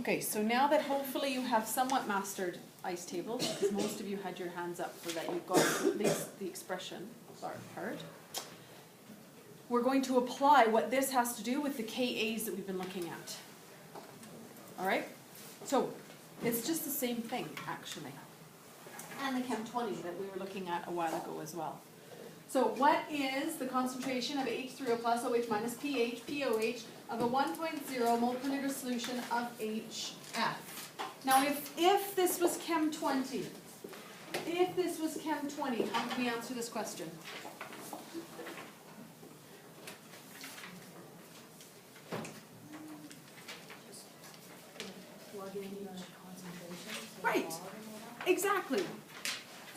Okay, so now that hopefully you have somewhat mastered ice tables, because most of you had your hands up for that, you've got at least the expression part. We're going to apply what this has to do with the KAs that we've been looking at. All right? So it's just the same thing, actually. And the Chem 20 that we were looking at a while ago as well. So what is the concentration of H3O plus OH minus pH, POH, of a 1.0 mole per liter solution of HF? Now if this was Chem 20, how would we answer this question? Right, exactly.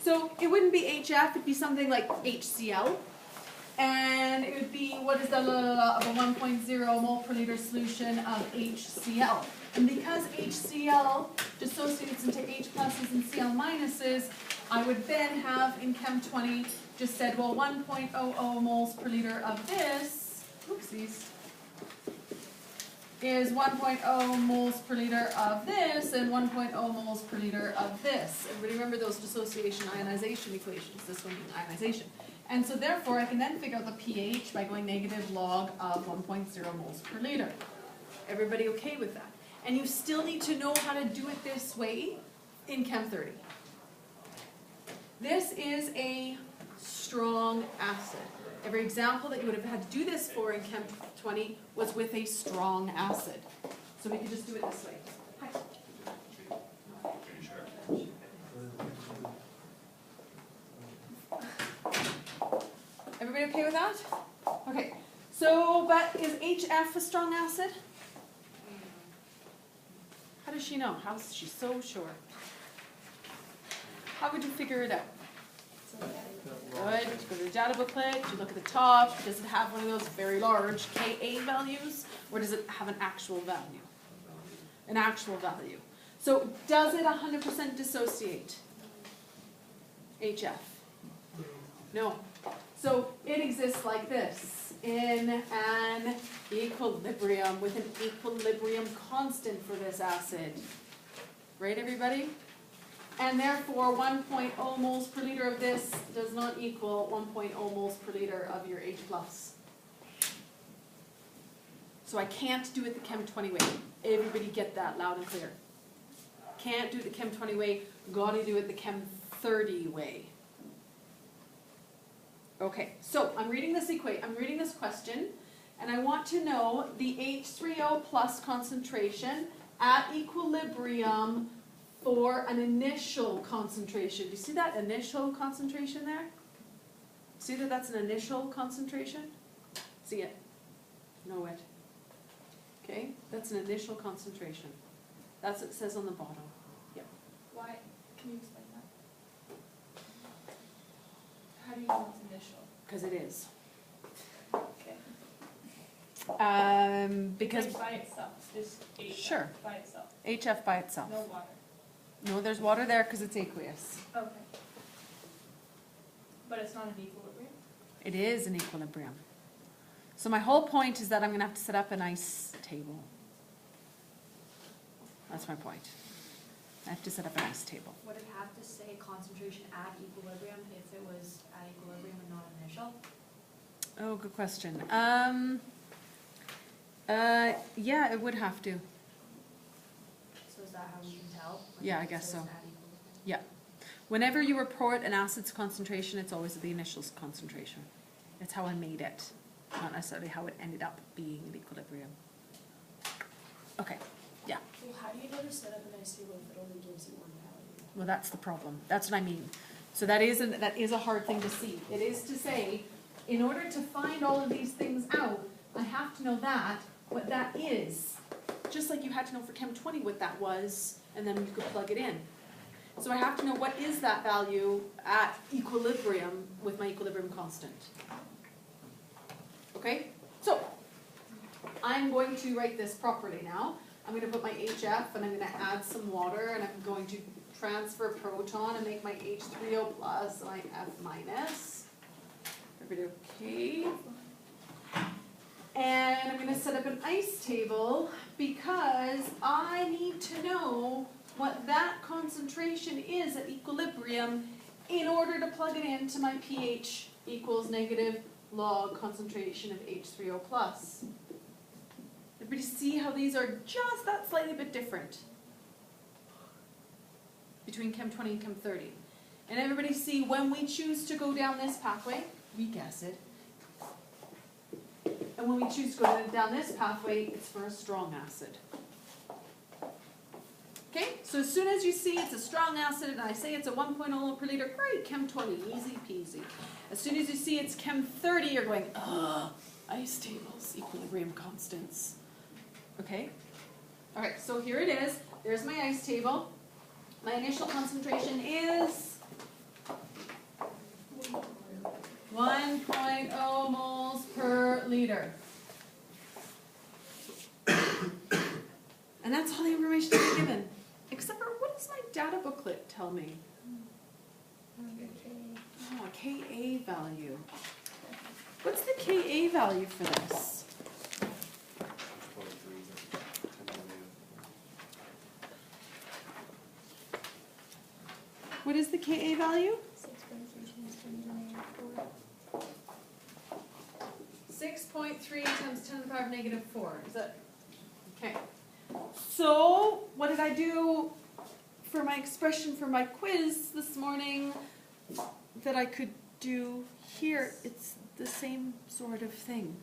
So it wouldn't be HF, it'd be something like HCl. And it would be, what is the of a 1.0 mole per liter solution of HCl. And because HCl dissociates into H pluses and Cl minuses, I would then have in Chem 20 just said, well, 1.00 moles per liter of this, oopsies, is 1.0 moles per liter of this and 1.0 moles per liter of this. Everybody remember those dissociation ionization equations, this one being ionization. And so therefore I can then figure out the pH by going negative log of 1.0 moles per liter. Everybody okay with that? And you still need to know how to do it this way in Chem 30. This is a strong acid. Every example that you would have had to do this for in Chem 20 was with a strong acid. So we could just do it this way. Hi. Everybody okay with that? Okay. So, but is HF a strong acid? How does she know? How is she so sure? How would you figure it out? Good. You go to the data booklet, you look at the top. Does it have one of those very large Ka values, or does it have an actual value? An actual value. So does it 100% dissociate? HF? No. So it exists like this, in an equilibrium, with an equilibrium constant for this acid. Right, everybody? And therefore 1.0 moles per liter of this does not equal 1.0 moles per liter of your H plus. So I can't do it the Chem 20 way. Everybody get that loud and clear. Can't do it the Chem 20 way, gotta do it the Chem 30 way. Okay, so I'm reading this question, and I want to know the H3O plus concentration at equilibrium for an initial concentration. Do you see that initial concentration there? See that that's an initial concentration? See it? Know it. Okay, that's an initial concentration. That's what it says on the bottom. Yep. Why? Can you explain that? How do you know it's initial? Because it is. Okay. Because Like by itself, just HF sure. by itself. HF by itself. No water. No, there's water there because it's aqueous. Okay. But it's not an equilibrium? It is an equilibrium. So my whole point is that I'm going to have to set up an ice table. That's my point. I have to set up an ice table. Would it have to say concentration at equilibrium if it was at equilibrium and not initial? Oh, good question. Yeah, it would have to. So is that how we can tell? Yeah, I guess so. Yeah. Whenever you report an acid's concentration, it's always the initial concentration. It's how I made it, not necessarily how it ended up being in equilibrium. Okay, yeah. Well, how do you know to set up an ice table if it only gives you one value? Well, that's the problem. That's what I mean. So that is a hard thing to see. It is to say, in order to find all of these things out, I have to know what that is. Just like you had to know for Chem 20 what that was, and then you could plug it in. So I have to know what is that value at equilibrium with my equilibrium constant. Okay? So, I'm going to write this properly now. I'm going to put my HF and I'm going to add some water, and I'm going to transfer a proton and make my H3O plus and my F minus. Everybody okay? And I'm gonna set up an ice table because I need to know what that concentration is at equilibrium in order to plug it into my pH equals negative log concentration of H3O plus. Everybody see how these are just that slightly bit different between Chem 20 and Chem 30. And everybody see when we choose to go down this pathway, weak acid, and when we choose to go down this pathway, it's for a strong acid. Okay, so as soon as you see it's a strong acid and I say it's a 1.0 per liter, great, Chem 20, easy peasy. As soon as you see it's Chem 30, you're going, ice tables, equilibrium constants. Okay? All right, so here it is. There's my ice table. My initial concentration is 1.0 moles per liter. And that's all the information I'm given. Except for, what does my data booklet tell me? Oh, a Ka value. What's the Ka value for this? What is the Ka value? 6.3 times 10 to the power of negative 4. Is that okay? So what did I do for my expression for my quiz this morning that I could do here? It's the same sort of thing.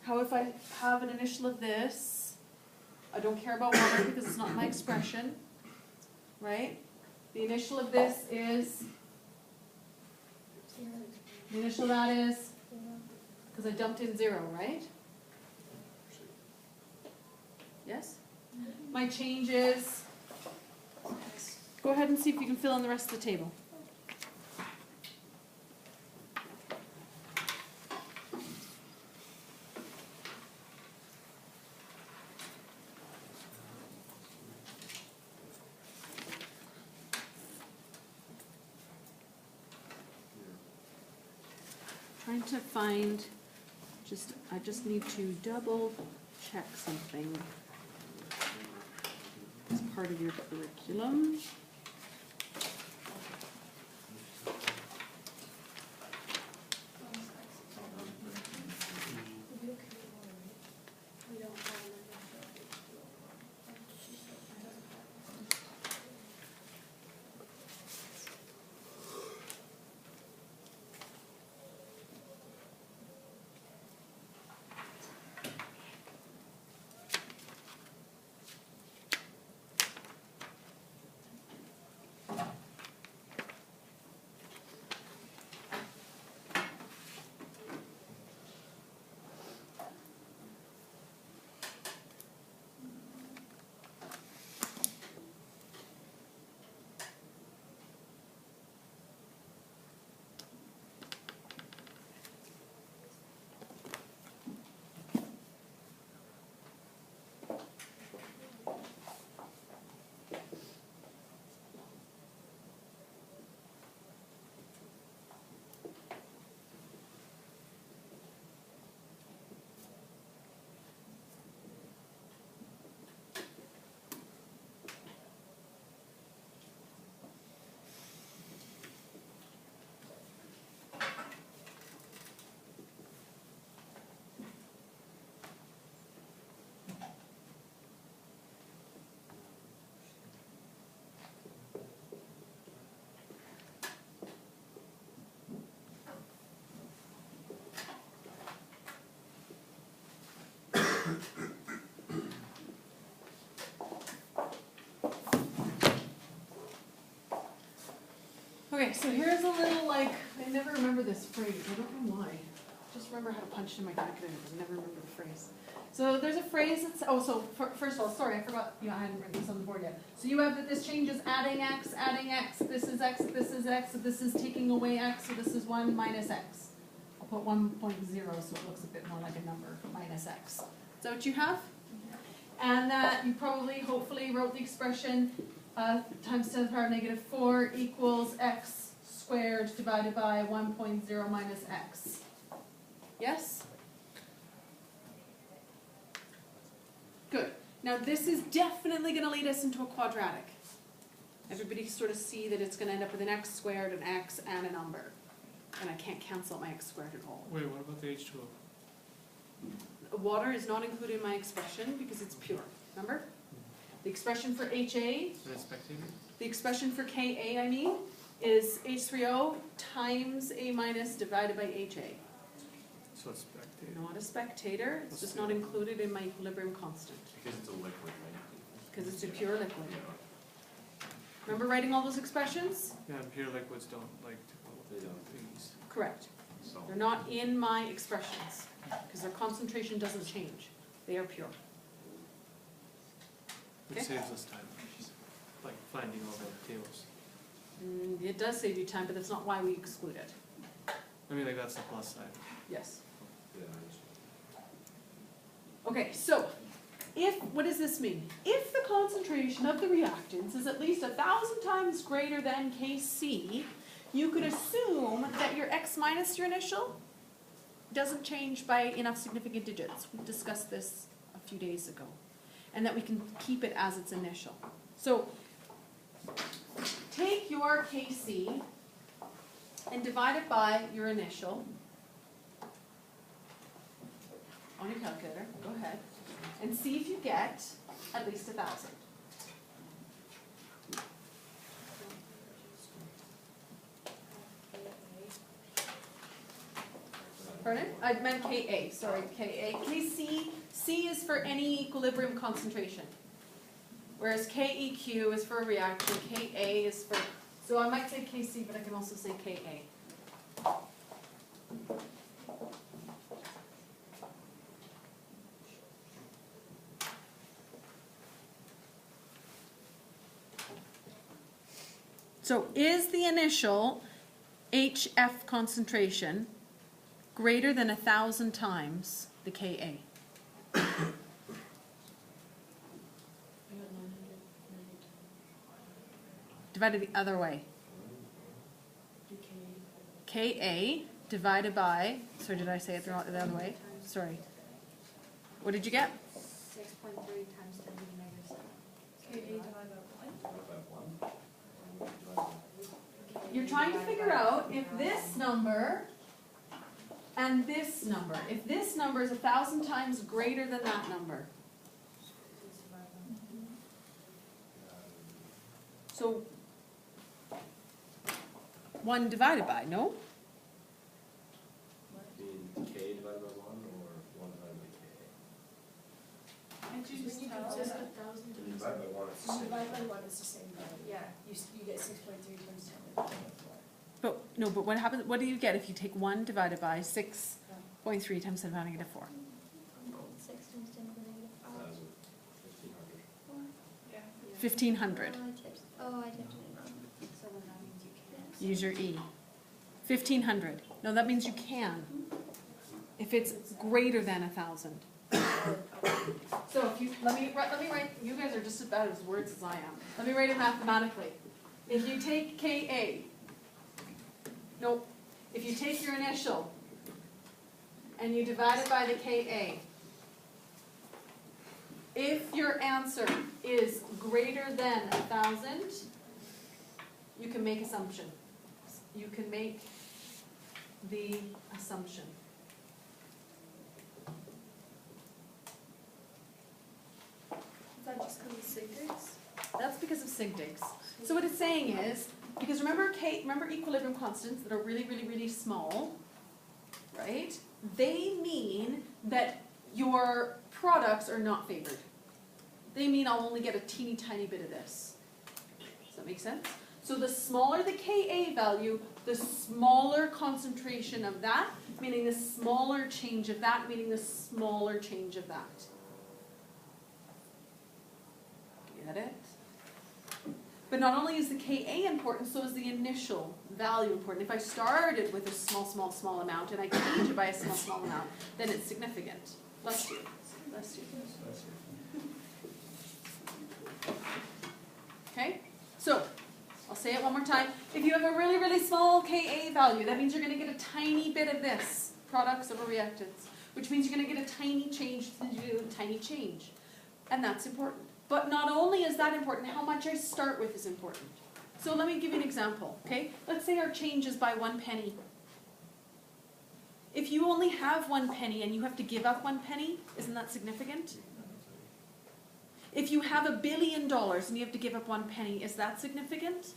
How if I have an initial of this, I don't care about water because it's not my expression, right? The initial of this is, the initial of that is, because I dumped in 0, right? Yes? My change is, go ahead and see if you can fill in the rest of the table. Trying to find, I just need to double check something as part of your curriculum. Okay, so here's a little, I never remember this phrase, I don't know why. Just remember how to punch in my calculator, but never remember the phrase. So there's a phrase that's, first of all, sorry, I forgot, I hadn't written this on the board yet. So you have that this change is adding x, this is x, so this is taking away x, so this is 1 minus x. I'll put 1.0 so it looks a bit more like a number, minus x. Is that what you have? And that you probably, hopefully, wrote the expression times 10 to the power of negative 4 equals x squared divided by 1.0 minus x. Yes? Now this is definitely gonna lead us into a quadratic. Everybody sort of see that it's gonna end up with an x squared, an x, and a number. And I can't cancel out my x squared at all. Wait, what about the H2O? Water is not included in my expression because it's pure, remember? The expression for HA, Is that spectator? the expression for Ka, I mean, is H3O times A minus divided by HA. So it's spectator. Not a spectator, it's just not included in my equilibrium constant, Because it's a liquid, right? because it's a pure liquid. Remember writing all those expressions? Yeah, and pure liquids don't like to go They don't. things. Correct. So, They're not in my expressions, because their concentration doesn't change. They are pure. It Okay. saves us time, like finding all the tables. It does save you time, but that's not why we exclude it. I mean, like that's the plus side. Yes. yeah, Okay, so, what does this mean? If the concentration of the reactants is at least 1,000 times greater than Kc, you could assume that your x minus your initial doesn't change by enough significant digits. We discussed this a few days ago. And that we can keep it as its initial. So, take your Kc and divide it by your initial on your calculator, go ahead, and see if you get at least 1,000. Pardon? I meant Ka, sorry, Ka. Kc, C is for any equilibrium concentration. Whereas Keq is for a reaction, Ka is for, so I might say Kc, but I can also say Ka. So is the initial HF concentration greater than 1,000 times the Ka? I got 990. Divided the other way. DK. Ka divided by, sorry, did I say it the other way? Sorry. What did you get? 6.3 times 10 to the negative 7. Ka divided by what? You're trying to figure out if this number and this number, if this number is 1,000 times greater than that number. So 1 divided by, no? mean K divided by 1 or 1 divided by K? Can't you When just you tell just that? 1,000 When you times. divide by 1, it's the When you same. divide by 1, it's the same value. Yeah. You get 6.3 times 10 to the negative 4. But no, but what happens, what do you get if you take 1 divided by 6.3 times 10 to the negative 4? 6 times 10 to the negative 5. 1,500. 1,500. Yeah. Oh, I tipped it wrong. So then that means you can. Use your E. 1,500. No, that means you can. If it's greater than 1,000. So if you, let me write, you guys are just as bad as words as I am. Let me write it mathematically. If you take Ka, nope, if you take your initial and you divide it by the Ka, if your answer is greater than 1,000, you can make assumption. You can make the assumption. Is that just because of sig-digs? That's because of sig-digs. So what it's saying is, because remember equilibrium constants that are really, really, really small, right? They mean that your products are not favored. They mean I'll only get a teeny tiny bit of this. Does that make sense? So the smaller the Ka value, the smaller concentration of that, meaning the smaller change of that, meaning the smaller change of that. Get it? But not only is the Ka important, so is the initial value important. If I started with a small, small, small amount and I change it by a small, small amount, then it's significant. Bless you. Bless you. Okay? So, I'll say it one more time. If you have a really, really small Ka value, that means you're going to get a tiny bit of this, products over reactants, which means you're going to get a tiny change, tiny change. And that's important. But not only is that important, how much I start with is important. So let me give you an example, okay? Let's say our change is by 1 penny. If you only have 1 penny and you have to give up 1 penny, isn't that significant? If you have $1 billion and you have to give up 1 penny, is that significant?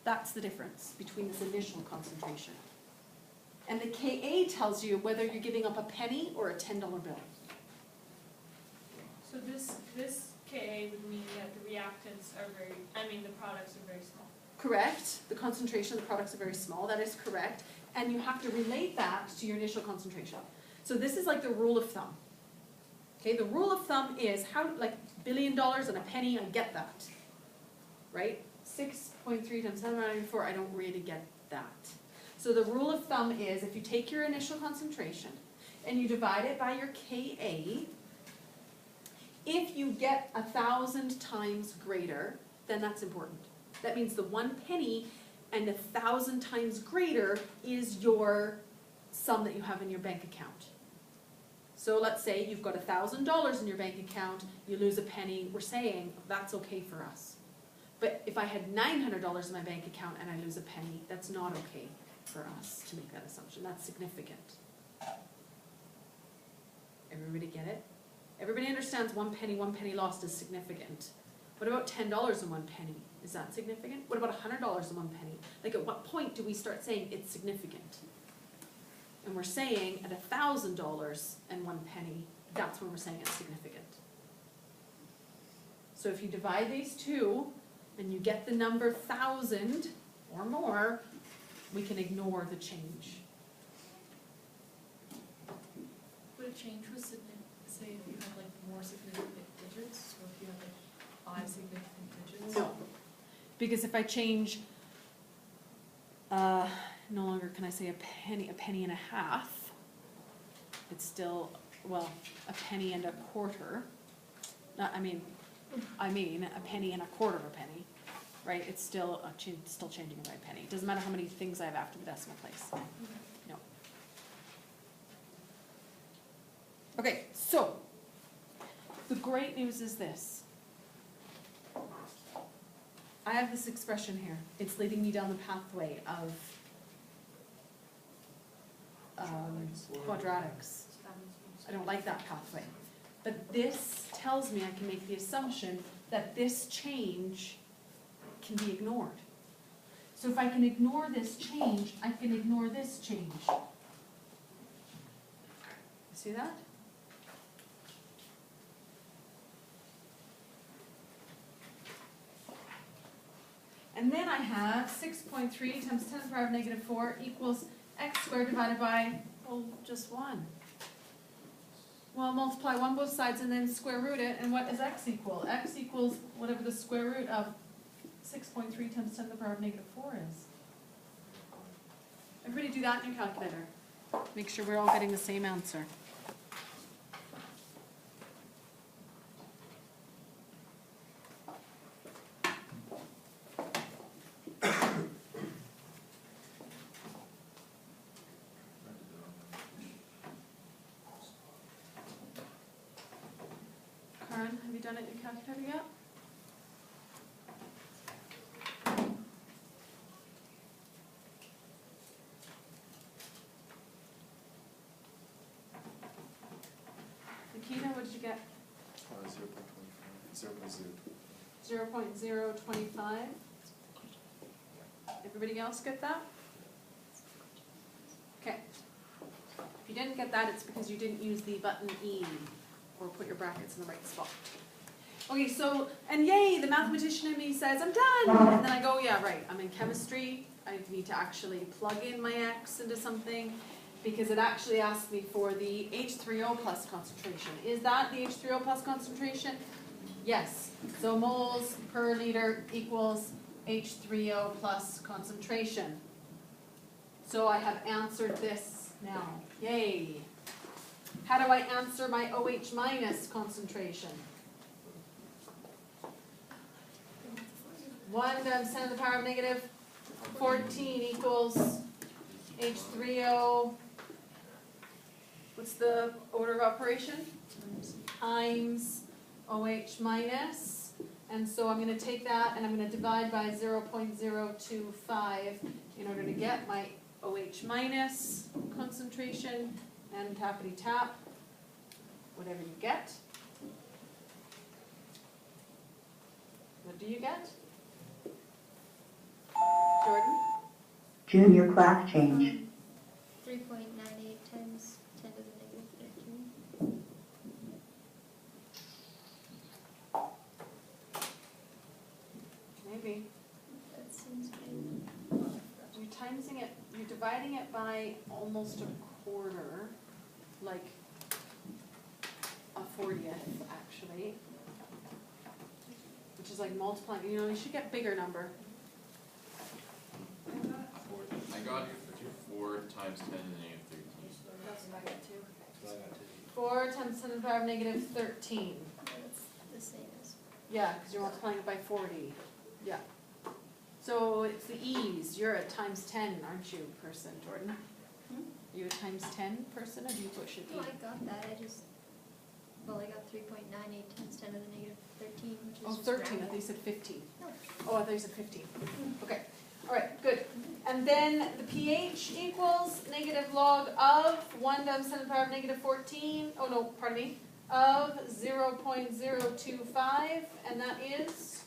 That's the difference between this initial concentration. And the Ka tells you whether you're giving up a penny or a $10 bill. So this Ka would mean that the reactants are the products are very small. Correct. The concentration of the products are very small. That is correct. And you have to relate that to your initial concentration. So this is like the rule of thumb. Okay, the rule of thumb is how, like $1 billion and a penny, I get that. Right? 6.3 times 10^-4, I don't really get that. So the rule of thumb is if you take your initial concentration and you divide it by your Ka, if you get 1,000 times greater, then that's important. That means the 1 penny and 1,000 times greater is your sum that you have in your bank account. So let's say you've got $1,000 in your bank account, you lose a penny, we're saying that's okay for us. But if I had $900 in my bank account and I lose a penny, that's not okay for us to make that assumption. That's significant. Everybody get it? Everybody understands 1 penny lost is significant. What about $10 and 1 penny? Is that significant? What about $100 and 1 penny? Like at what point do we start saying it's significant? And we're saying at $1,000 and 1 penny, that's when we're saying it's significant. So if you divide these two and you get the number 1,000 or more, we can ignore the change. Would a change was significant, say if you had like more significant digits, or if you had like 5 significant digits? No, because if I change, no longer can I say a penny and a half. It's still, well, a penny and a quarter. I mean a penny and a quarter of a penny, right? It's still still changing it by a penny. It doesn't matter how many things I have after the decimal place. No. Okay, so the great news is this. I have this expression here. It's leading me down the pathway of quadratics. I don't like that pathway. But this tells me I can make the assumption that this change can be ignored. So if I can ignore this change, I can ignore this change. See that? And then I have 6.3 times 10 to the power of -4 equals x squared divided by, well, just 1. Well, multiply 1 both sides and then square root it, and what does x equal? X equals whatever the square root of 6.3 times 10 to the power of -4 is. Everybody do that in your calculator. Make sure we're all getting the same answer. Karen, have you done it in your calculator yet? Nikita, what did you get? 0.025. Everybody else get that? Okay. If you didn't get that, it's because you didn't use the button E or put your brackets in the right spot. Okay, so, and yay, the mathematician in me says, I'm done! And then I go, yeah, right, I'm in chemistry. I need to actually plug in my X into something because it actually asks me for the H3O plus concentration. Is that the H3O plus concentration? Yes. So moles per liter equals H3O plus concentration. So I have answered this now. Yay. How do I answer my OH minus concentration? 1 times 10 to the power of -14 equals H3O. What's the order of operation? Times OH minus, and so I'm gonna take that and I'm gonna divide by 0.025 in order to get my OH minus concentration, and tappity tap, whatever you get. What do you get? Jordan? Junior class change. 3.98 times 10 to the negative 13. Maybe. That seems right. You're timesing it, you're dividing it by almost a quarter, like a 40th, actually. Which is like multiplying, you should get bigger number. I got 4 times 10 to the negative 13. That's what I got too. That's what I got too. 4 times 10 to the power of negative 13. That's the same as. Yeah, because you're multiplying it by 40. Yeah. So it's the e's. You're a times 10, aren't you, person, Jordan? Hmm? You a times 10 person, or do you push it No, e? I got that. I got 3.98 times 10 to the negative 13, which is Oh, just 13, I thought rounded. you said 15. No. Oh, I thought you said 15. Okay, all right, good. And then the pH equals negative log of 1 times 10 to the power of negative 14, oh no, pardon me, of 0.025, and that is,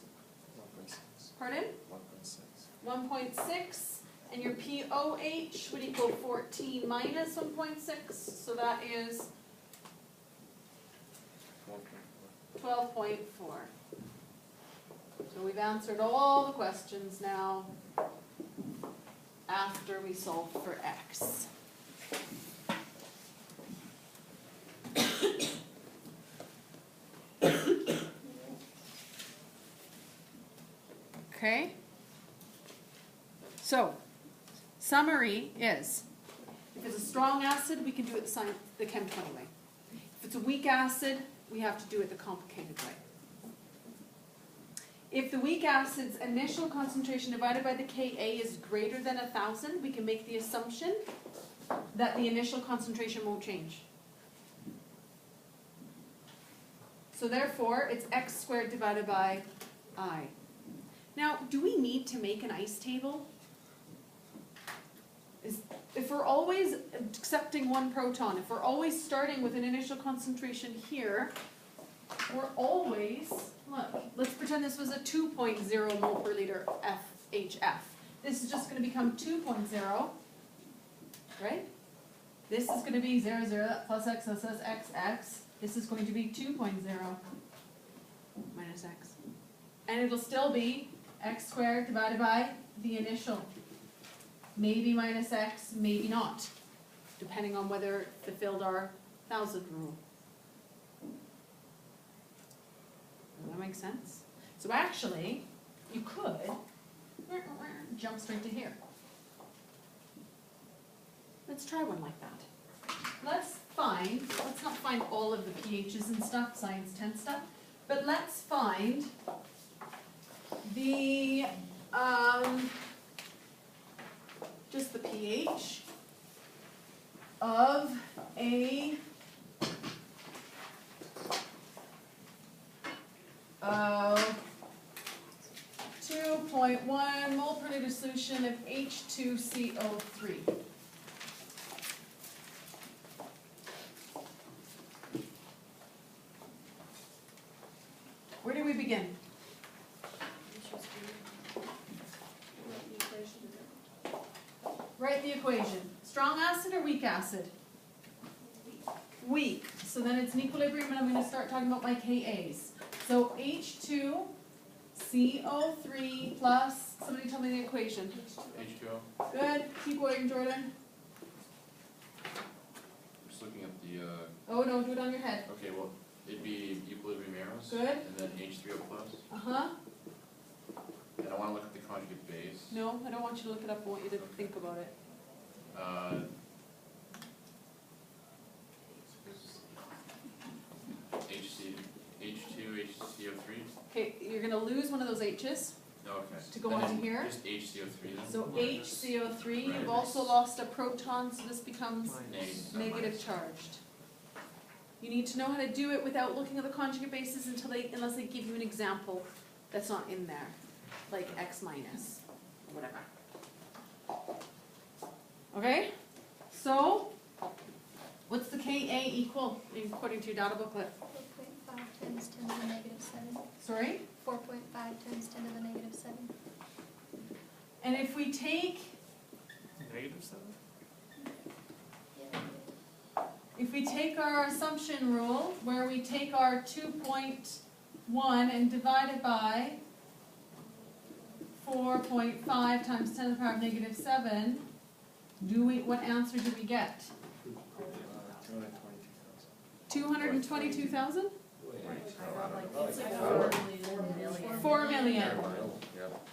1.6. pardon? 1.6. 1.6, and your pOH would equal 14 minus 1.6, so that is 12.4. 12.4. So we've answered all the questions now after we solve for x. Okay? So, summary is, if it's a strong acid, we can do it the Chem 20 way. If it's a weak acid, we have to do it the complicated way. If the weak acid's initial concentration divided by the Ka is greater than 1,000, we can make the assumption that the initial concentration won't change. So therefore, it's x squared divided by I. Now, do we need to make an ice table? If we're always accepting one proton, if we're always starting with an initial concentration here, we're always, look, let's pretend this was a 2.0 mole per liter FHF. This is just going to become 2.0, right? This is going to be 0, 0, plus x, plus x, x. This is going to be 2.0 minus x. And it'll still be x squared divided by the initial. Maybe minus x, maybe not, depending on whether it fulfilled our 1,000 rule. Does that make sense? So actually, you could jump straight to here. Let's try one like that. Let's not find all of the pHs and stuff, science 10 stuff, but let's find the, just the pH of a 2.1 mole per liter solution of H2CO3. Where do we begin? Write the equation. Strong acid or weak acid? Weak. So then it's an equilibrium and I'm going to start talking about my Kas. So H2CO3 plus, somebody tell me the equation. H2O. Good. Keep going, Jordan. Just looking at the, Oh no, do it on your head. okay, well, it'd be equilibrium arrows. Good. And then H3O plus. Uh-huh. And I want to look at the conjugate base. No, I don't want you to look it up. I want you to think about it. H2, HCO3. Okay, you're going to lose one of those H's. Okay. To go And onto then here? Just HCO3 then? So HCO3, you've Right. also lost a proton, so this becomes Negative. negative charged. You need to know how to do it without looking at the conjugate basis unless they give you an example that's not in there, like x minus, or whatever. Okay, so, what's the Ka equal according to your data booklet? 4.5 times 10 to the negative 7. Sorry? 4.5 times 10 to the negative 7. And if we take, -7? Yeah. if we take our assumption rule, where we take our 2.1 and divide it by 4.5 times 10 to the power of negative 7, what answer do we get? 222,000? It's like 4 million. 4 million. Yep.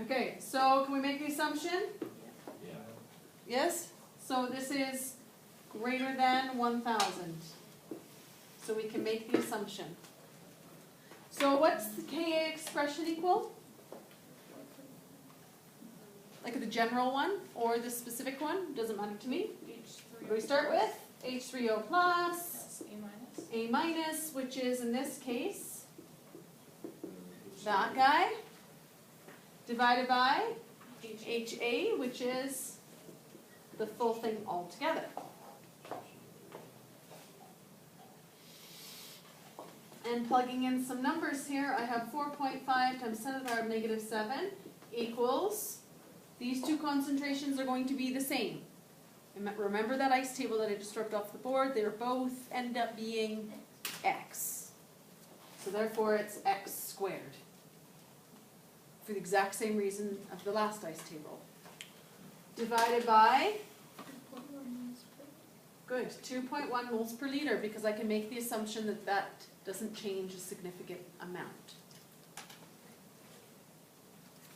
Okay, so can we make the assumption? Yeah. Yes? So this is greater than 1,000. So we can make the assumption. So what's the Ka expression equal? Like the general one or the specific one? Doesn't matter to me. What do we start with? H3O plus, Yes, A minus. A minus, which is in this case, that guy, divided by HA, which is the full thing altogether. And plugging in some numbers here, I have 4.5 times 10 to the power of negative 7 equals, these two concentrations are going to be the same. Remember that ice table that I just ripped off the board? They both end up being x. So therefore it's x squared. For the exact same reason of the last ice table. Divided by, 2.1 moles per good, 2.1 moles per liter, because I can make the assumption that that doesn't change a significant amount.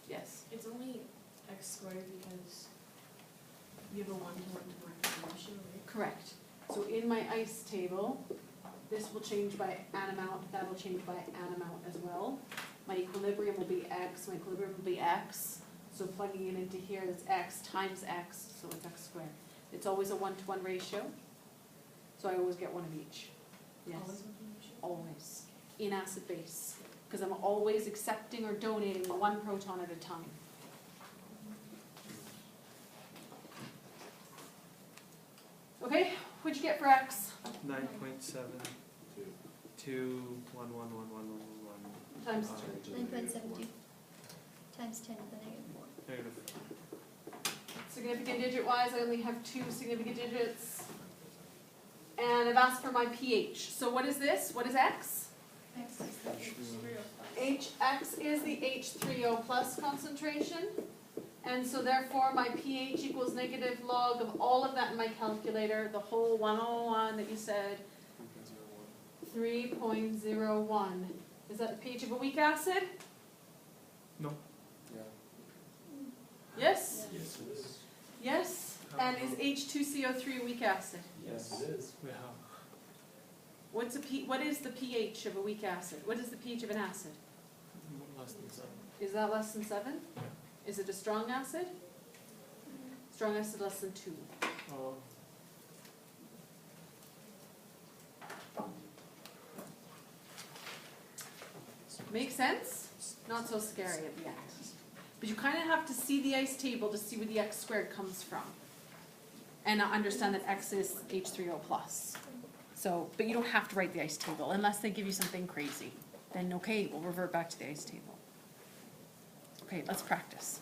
Yes? It's only x squared because you have a one-to-one ratio, right? Correct. So in my ice table, this will change by an amount, that will change by an amount as well. My equilibrium will be x, my equilibrium will be x. So plugging it into here, that's x times x, so it's x squared. It's always a one-to-one ratio, so I always get one of each. Yes, Always one ratio? always. In acid base, because I'm always accepting or donating one proton at a time. Okay, what'd you get for x? 9.7 to 1111111. Times 9.72 times 10 to the negative 4. Negative. Significant digit wise, I only have 2 significant digits. And I've asked for my pH. So what is this? What is x? X is the H3O plus. Hx is the H3O plus concentration. And so therefore my pH equals negative log of all of that in my calculator, the whole 101 that you said, 3.01. Is that the pH of a weak acid? No. Yeah. Yes? Yes, it is. Yes? And is H2CO3 a weak acid? Yes, it is. Yeah. What is the pH of a weak acid? What is the pH of an acid? Less than 7. Is that less than 7? Yeah. Is it a strong acid? Strong acid less than 2. Oh. Make sense? Not so scary at the end. But you kind of have to see the ice table to see where the x squared comes from. And understand that x is H3O plus. So, but you don't have to write the ice table unless they give you something crazy. Then okay, we'll revert back to the ice table. Okay, let's practice.